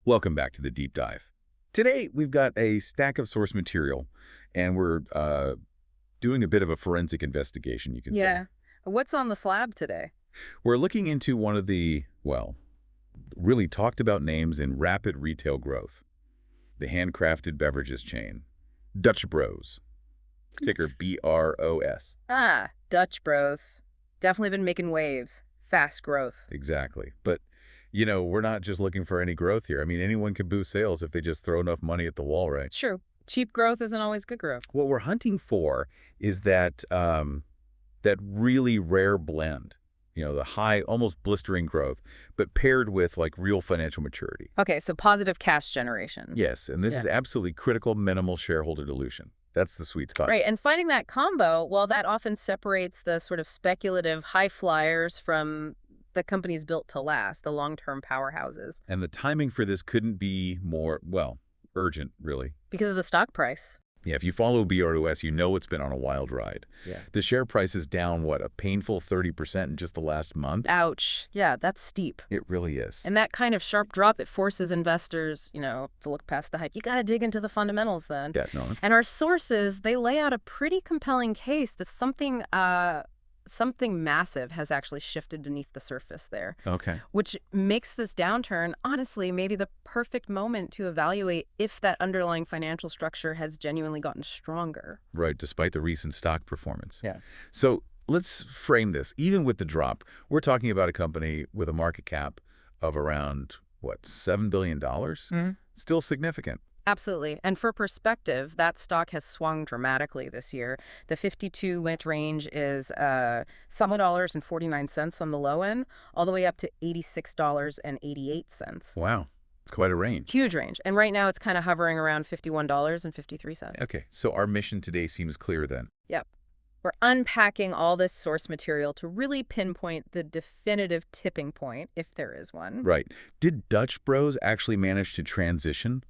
Welcome back to the Deep Dive. Today, we've got a stack of source material, and we're doing a bit of a forensic investigation, you can say. Yeah. What's on the slab today? We're looking into one of the, well, really talked about names in rapid retail growth, the handcrafted beverages chain, Dutch Bros, ticker BROS. Ah, Dutch Bros. Definitely been making waves. Fast growth. Exactly. But, we're not just looking for any growth here. I mean, anyone can boost sales if they just throw enough money at the wall, right? It's true. Cheap growth isn't always good growth. What we're hunting for is that that really rare blend, the high, almost blistering growth, but paired with like real financial maturity. Okay, so positive cash generation. Yes, and this is absolutely critical minimal shareholder dilution. That's the sweet spot. Right, and finding that combo, well, that often separates the sort of speculative high flyers from the companies built to last, the long-term powerhouses. And the timing for this couldn't be more, well, urgent, really. Because of the stock price. Yeah, if you follow BROS, you know it's been on a wild ride. Yeah. The share price is down, what, a painful 30% in just the last month? Ouch. Yeah, that's steep. It really is. And that kind of sharp drop, it forces investors, to look past the hype. You got to dig into the fundamentals then. Definitely. And our sources, they lay out a pretty compelling case that something massive has actually shifted beneath the surface there. Okay. Which makes this downturn, honestly, maybe the perfect moment to evaluate if that underlying financial structure has genuinely gotten stronger. Right, despite the recent stock performance. Yeah. So let's frame this. Even with the drop, we're talking about a company with a market cap of around, what, $7 billion? Still significant. Absolutely. And for perspective, that stock has swung dramatically this year. The 52-week range is $7.49 on the low end, all the way up to $86.88. Wow. It's quite a range. Huge range. And right now it's kind of hovering around $51.53. Okay. So our mission today seems clear then. Yep. We're unpacking all this source material to really pinpoint the definitive tipping point, if there is one. Right. Did Dutch Bros actually manage to transition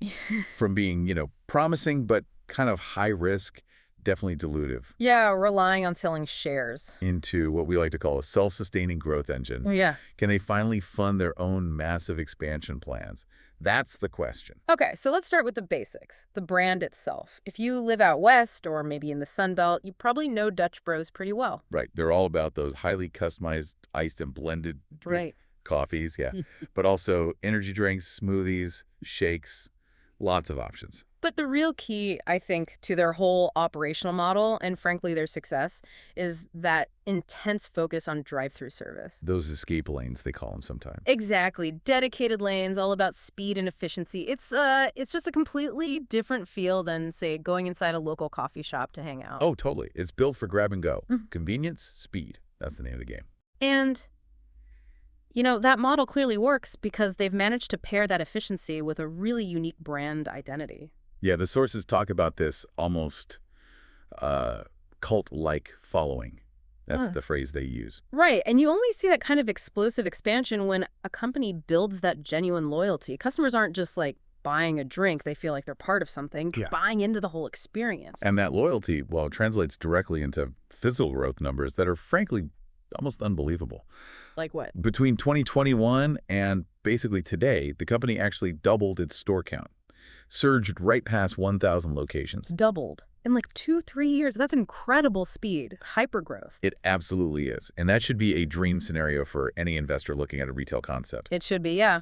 from being, promising but kind of high risk, definitely dilutive? Yeah, relying on selling shares. Into what we like to call a self-sustaining growth engine. Oh, yeah. Can they finally fund their own massive expansion plans? That's the question. Okay, so let's start with the basics, the brand itself. If you live out west or maybe in the Sun Belt, you probably know Dutch Bros pretty well. Right. They're all about those highly customized iced and blended coffees, yeah. But also energy drinks, smoothies, shakes, lots of options. But the real key, I think, to their whole operational model and, frankly, their success is that intense focus on drive-thru service. Those escape lanes, they call them sometimes. Exactly. Dedicated lanes, all about speed and efficiency. It's just a completely different feel than, say, going inside a local coffee shop to hang out. Oh, totally. It's built for grab and go. Convenience, speed. That's the name of the game. And that model clearly works because they've managed to pair that efficiency with a really unique brand identity. Yeah, the sources talk about this almost cult-like following. That's the phrase they use. Right, and you only see that kind of explosive expansion when a company builds that genuine loyalty. Customers aren't just like buying a drink. They feel like they're part of something, buying into the whole experience. And that loyalty, well, translates directly into physical growth numbers that are frankly almost unbelievable. Like what? Between 2021 and basically today, the company actually doubled its store count. Surged right past 1,000 locations. Doubled. In like 2-3 years. That's incredible speed. Hypergrowth. It absolutely is. And that should be a dream scenario for any investor looking at a retail concept. It should be, yeah.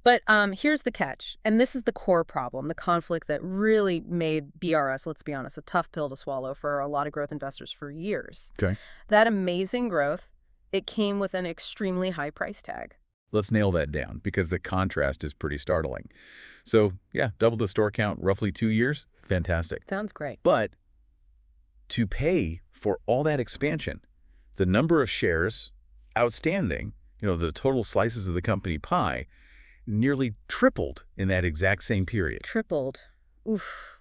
But here's the catch. And this is the core problem, the conflict that really made BRS, let's be honest, a tough pill to swallow for a lot of growth investors for years. Okay. That amazing growth, it came with an extremely high price tag. Let's nail that down because the contrast is pretty startling. So, yeah, double the store count, roughly 2 years. Fantastic. Sounds great. But to pay for all that expansion, the number of shares outstanding, the total slices of the company pie, nearly tripled in that exact same period. Tripled. Oof.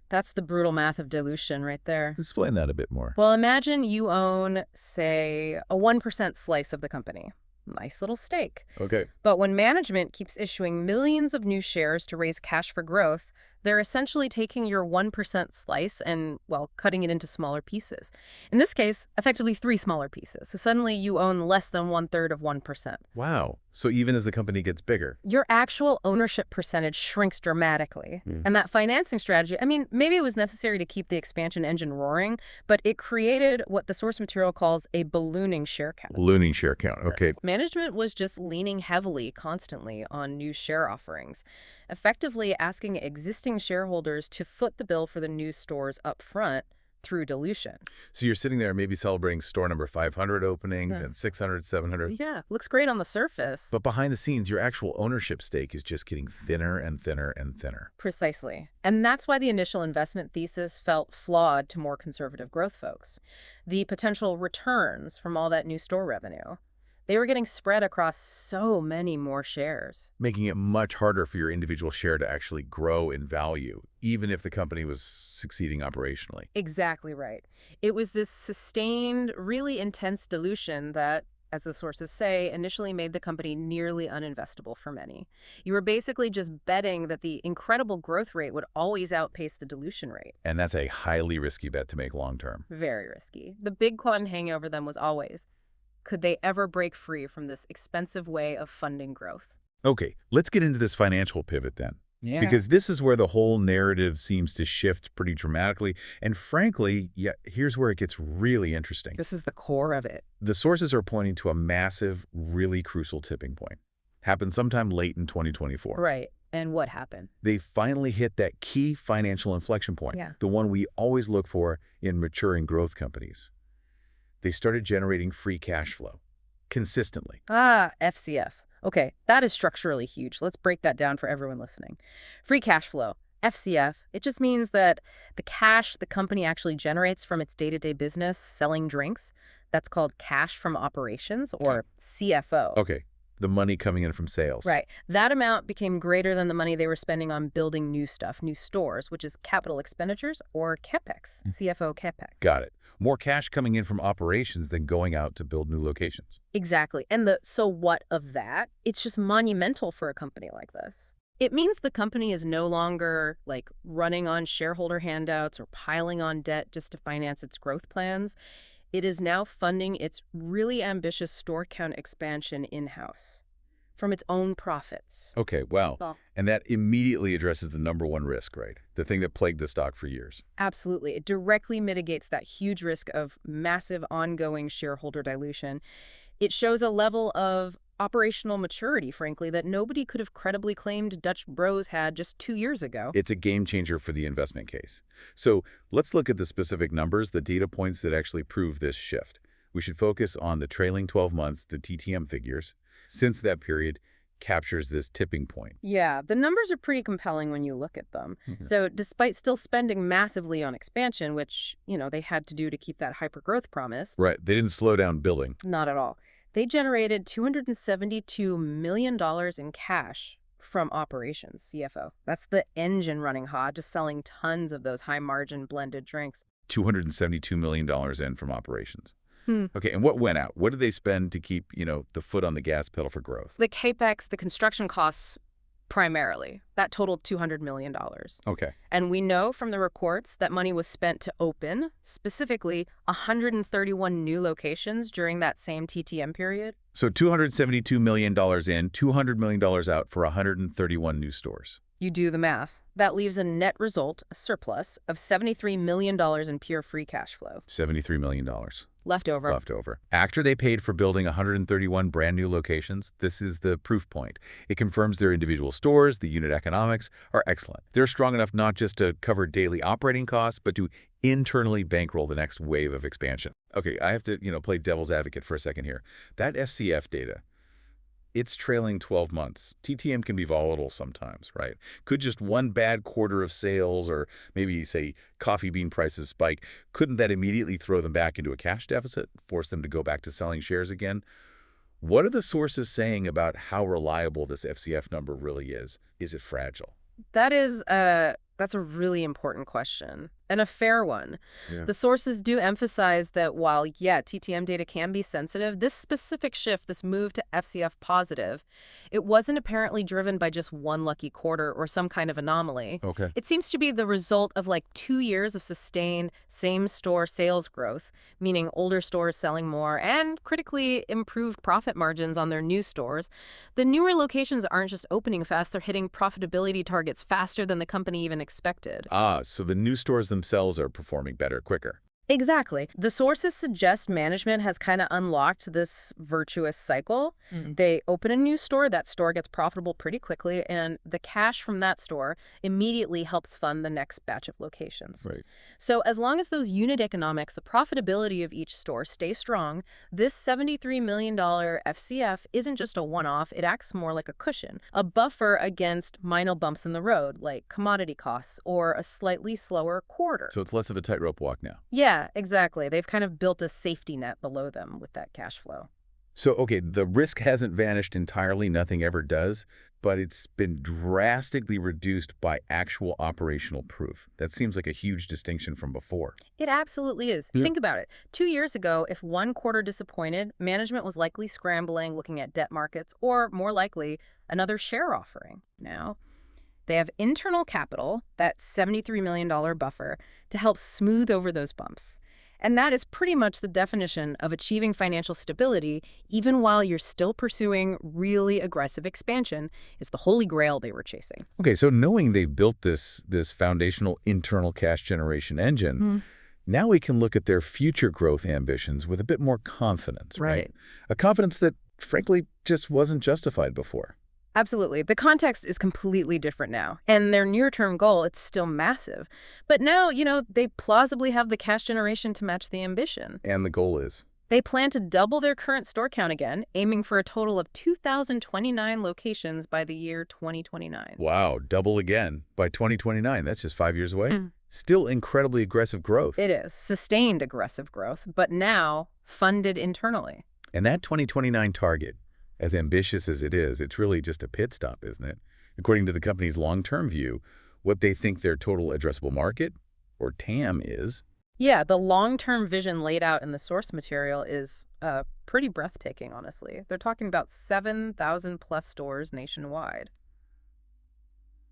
That's the brutal math of dilution right there. Explain that a bit more. Well, imagine you own, say, a 1% slice of the company. Nice little stake. Okay. But when management keeps issuing millions of new shares to raise cash for growth, they're essentially taking your 1% slice and, well, cutting it into smaller pieces. In this case, effectively 3 smaller pieces. So suddenly you own less than 1/3 of 1%. Wow. So even as the company gets bigger. Your actual ownership percentage shrinks dramatically. And that financing strategy, I mean, maybe it was necessary to keep the expansion engine roaring, but it created what the source material calls a ballooning share count. Ballooning share count. Okay. Management was just leaning heavily, constantly, on new share offerings, effectively asking existing shareholders to foot the bill for the new stores up front through dilution. So you're sitting there maybe celebrating store number 500 opening, then 600, 700. Yeah, looks great on the surface. But behind the scenes, your actual ownership stake is just getting thinner and thinner and thinner. Precisely. And that's why the initial investment thesis felt flawed to more conservative growth folks. The potential returns from all that new store revenue, they were getting spread across so many more shares. Making it much harder for your individual share to actually grow in value, even if the company was succeeding operationally. Exactly right. It was this sustained, really intense dilution that, as the sources say, initially made the company nearly uninvestable for many. You were basically just betting that the incredible growth rate would always outpace the dilution rate. And that's a highly risky bet to make long term. Very risky. The big question hanging over them was always, could they ever break free from this expensive way of funding growth? Okay, let's get into this financial pivot then. Yeah. Because this is where the whole narrative seems to shift pretty dramatically. And frankly, here's where it gets really interesting. This is the core of it. The sources are pointing to a massive, really crucial tipping point. Happened sometime late in 2024. Right. And what happened? They finally hit that key financial inflection point, Yeah. the one we always look for in maturing growth companies. They started generating free cash flow consistently. FCF. Okay, that is structurally huge. Let's break that down for everyone listening. Free cash flow, FCF, it just means that the cash the company actually generates from its day-to-day business selling drinks, that's called cash from operations, or CFO. Okay, the money coming in from sales. Right. That amount became greater than the money they were spending on building new stuff, new stores, which is capital expenditures, or CapEx, CFO CapEx. Got it. More cash coming in from operations than going out to build new locations. Exactly. And the so what of that? It's just monumental for a company like this. It means the company is no longer like running on shareholder handouts or piling on debt just to finance its growth plans. It is now funding its really ambitious store count expansion in-house from its own profits. Okay, wow. Well, and that immediately addresses the number one risk, right? The thing that plagued the stock for years. absolutely. It directly mitigates that huge risk of massive ongoing shareholder dilution. It shows a level of operational maturity, frankly, that nobody could have credibly claimed Dutch Bros had just 2 years ago. It's a game changer for the investment case. So let's look at the specific numbers, the data points that actually prove this shift. We should focus on the trailing 12 months, the TTM figures. Since that period captures this tipping point. Yeah, the numbers are pretty compelling when you look at them. So despite still spending massively on expansion, which, they had to do to keep that hyper-growth promise, Right, they didn't slow down building. not at all. They generated $272 million in cash from operations, CFO. That's the engine running hot, just selling tons of those high-margin blended drinks. $272 million in from operations. Okay, and what went out? What did they spend to keep, the foot on the gas pedal for growth? The CapEx, the construction costs primarily, that totaled $200 million. Okay. And we know from the reports that money was spent to open, specifically 131 new locations during that same TTM period. So $272 million in, $200 million out for 131 new stores. You do the math. That leaves a net result, a surplus, of $73 million in pure free cash flow. $73 million. Left over. After they paid for building 131 brand new locations, this is the proof point. It confirms their individual stores, the unit economics, are excellent. They're strong enough not just to cover daily operating costs, but to internally bankroll the next wave of expansion. Okay, I have to, play devil's advocate for a second here. That FCF data, it's trailing 12 months. TTM can be volatile sometimes, right? Could just one bad quarter of sales or maybe, say, coffee bean prices spike, couldn't that immediately throw them back into a cash deficit, force them to go back to selling shares again? What are the sources saying about how reliable this FCF number really is? Is it fragile? That's a really important question. and a fair one. Yeah. The sources do emphasize that while, yeah, TTM data can be sensitive, this specific shift, this move to FCF positive, it wasn't apparently driven by just one lucky quarter or some kind of anomaly. Okay. It seems to be the result of like 2 years of sustained same-store sales growth, meaning older stores selling more and critically improved profit margins on their new stores. The newer locations aren't just opening fast, they're hitting profitability targets faster than the company even expected. Ah, so the new stores themselves are performing better quicker. Exactly. The sources suggest management has kind of unlocked this virtuous cycle. They open a new store, that store gets profitable pretty quickly, and the cash from that store immediately helps fund the next batch of locations. Right. So as long as those unit economics, the profitability of each store stay strong, this $73 million FCF isn't just a one-off, it acts more like a cushion, a buffer against minor bumps in the road, like commodity costs or a slightly slower quarter. So it's less of a tightrope walk now. Yeah, exactly. They've kind of built a safety net below them with that cash flow. So, okay, the risk hasn't vanished entirely, nothing ever does, but it's been drastically reduced by actual operational proof. That seems like a huge distinction from before. It absolutely is. Yeah. Think about it. 2 years ago, if one quarter disappointed, management was likely scrambling, looking at debt markets, or more likely, another share offering. Now, they have internal capital, that $73 million buffer, to help smooth over those bumps. And that is pretty much the definition of achieving financial stability, even while you're still pursuing really aggressive expansion, is the holy grail they were chasing. Okay, so knowing they've built this foundational internal cash generation engine, now we can look at their future growth ambitions with a bit more confidence, right? A confidence that, frankly, just wasn't justified before. Absolutely. The context is completely different now. And their near-term goal, it's still massive. But now, they plausibly have the cash generation to match the ambition. And the goal is? They plan to double their current store count again, aiming for a total of 2,029 locations by the year 2029. Wow, double again by 2029. That's just 5 years away. Still incredibly aggressive growth. It is. Sustained aggressive growth, but now funded internally. And that 2029 target, as ambitious as it is, it's really just a pit stop, isn't it? According to the company's long-term view, what they think their total addressable market, or TAM, is. Yeah, the long-term vision laid out in the source material is pretty breathtaking, honestly. They're talking about 7,000 plus stores nationwide.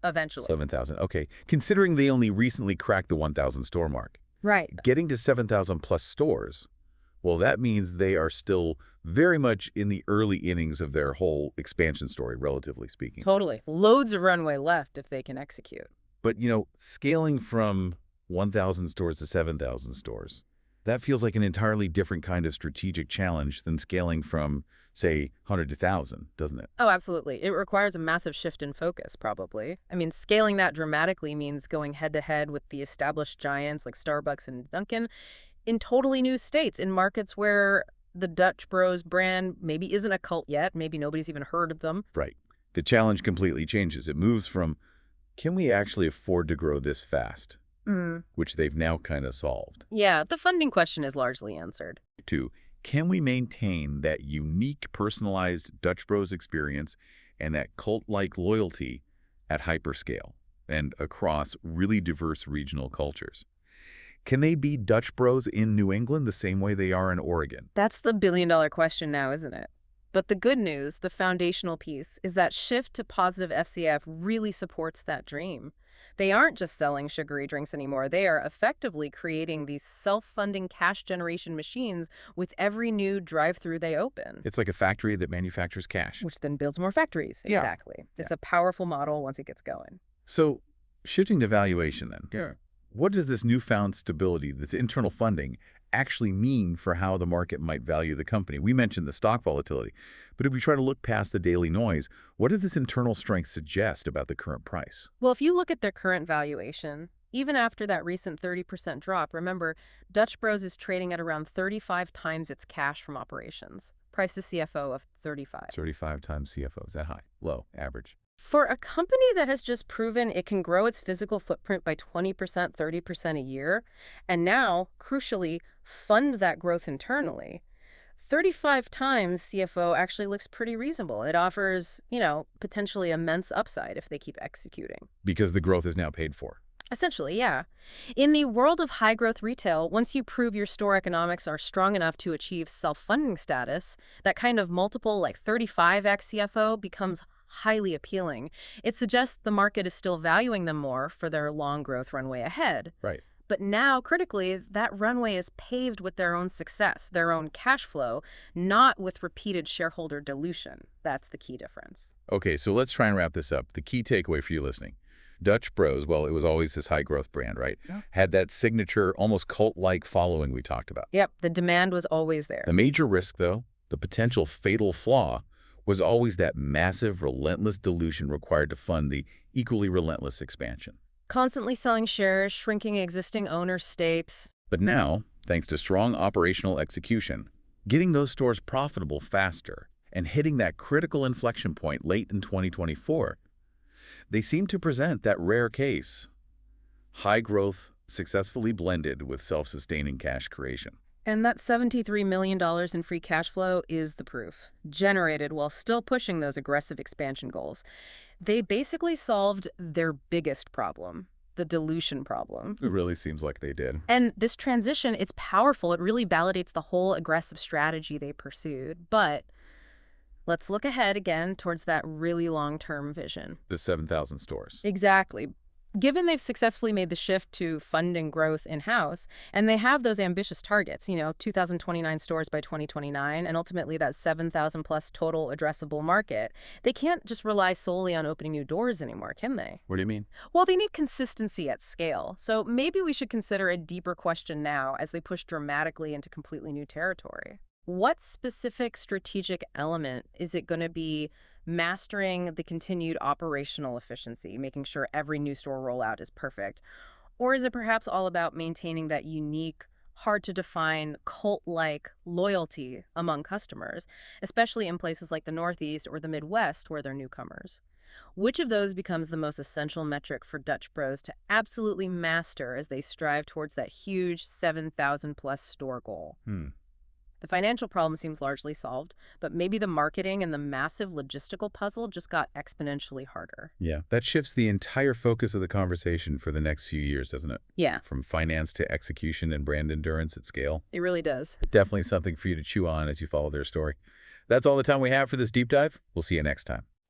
Eventually. 7,000. Okay. Considering they only recently cracked the 1,000 store mark. Right. Getting to 7,000 plus stores, well, that means they are still very much in the early innings of their whole expansion story, relatively speaking. Totally. Loads of runway left if they can execute. But, scaling from 1,000 stores to 7,000 stores, that feels like an entirely different kind of strategic challenge than scaling from, say, 100 to 1,000, doesn't it? Oh, absolutely. It requires a massive shift in focus, probably. I mean, scaling that dramatically means going head-to-head with the established giants like Starbucks and Dunkin' in totally new states, in markets where the Dutch Bros brand maybe isn't a cult yet, maybe nobody's even heard of them. Right. The challenge completely changes. It moves from, can we actually afford to grow this fast? Which they've now kind of solved. Yeah, the funding question is largely answered. To, can we maintain that unique, personalized Dutch Bros experience and that cult-like loyalty at hyperscale and across really diverse regional cultures? Can they be Dutch Bros in New England the same way they are in Oregon? That's the billion-dollar question now, isn't it? But the good news, the foundational piece, is that shift to positive FCF really supports that dream. They aren't just selling sugary drinks anymore. They are effectively creating these self-funding cash generation machines with every new drive-thru they open. It's like a factory that manufactures cash. Which then builds more factories. Yeah. Exactly. It's a powerful model once it gets going. So, shifting to valuation then. Yeah. What does this newfound stability, this internal funding, actually mean for how the market might value the company? We mentioned the stock volatility, but if we try to look past the daily noise, what does this internal strength suggest about the current price? Well, if you look at their current valuation, even after that recent 30% drop, remember, Dutch Bros is trading at around 35 times its cash from operations. Price to CFO of 35. 35 times CFO. Is that high? Low? Average? For a company that has just proven it can grow its physical footprint by 20%, 30% a year, and now, crucially, fund that growth internally, 35 times CFO actually looks pretty reasonable. It offers, potentially immense upside if they keep executing. Because the growth is now paid for. Essentially, yeah. In the world of high-growth retail, once you prove your store economics are strong enough to achieve self-funding status, that kind of multiple, like 35x CFO, becomes highly appealing. It suggests the market is still valuing them more for their long growth runway ahead. Right. But now, critically, that runway is paved with their own success, their own cash flow, not with repeated shareholder dilution. That's the key difference. Okay, so let's try and wrap this up. The key takeaway for you listening. Dutch Bros, well, it was always this high-growth brand, right? Yeah. Had that signature, almost cult-like following we talked about. Yep, the demand was always there. The major risk, though, the potential fatal flaw, was always that massive, relentless dilution required to fund the equally relentless expansion. Constantly selling shares, shrinking existing owner stakes. But now, thanks to strong operational execution, getting those stores profitable faster and hitting that critical inflection point late in 2024, they seem to present that rare case. High growth, successfully blended with self-sustaining cash creation. And that $73 million in free cash flow is the proof, generated while still pushing those aggressive expansion goals. They basically solved their biggest problem, the dilution problem. It really seems like they did. And this transition, it's powerful. It really validates the whole aggressive strategy they pursued. But let's look ahead again towards that really long-term vision. The 7,000 stores. Exactly. Given they've successfully made the shift to funding growth in-house, and they have those ambitious targets, 2,029 stores by 2029, and ultimately that 7,000 plus total addressable market, they can't just rely solely on opening new doors anymore, can they? What do you mean? Well, they need consistency at scale. So maybe we should consider a deeper question now as they push dramatically into completely new territory. What specific strategic element is it going to be mastering the continued operational efficiency, making sure every new store rollout is perfect? Or is it perhaps all about maintaining that unique, hard-to-define, cult-like loyalty among customers, especially in places like the Northeast or the Midwest where they're newcomers? Which of those becomes the most essential metric for Dutch Bros to absolutely master as they strive towards that huge 7,000-plus store goal? The financial problem seems largely solved, but maybe the marketing and the massive logistical puzzle just got exponentially harder. Yeah, that shifts the entire focus of the conversation for the next few years, doesn't it? Yeah. From finance to execution and brand endurance at scale. It really does. Definitely something for you to chew on as you follow their story. That's all the time we have for this deep dive. We'll see you next time.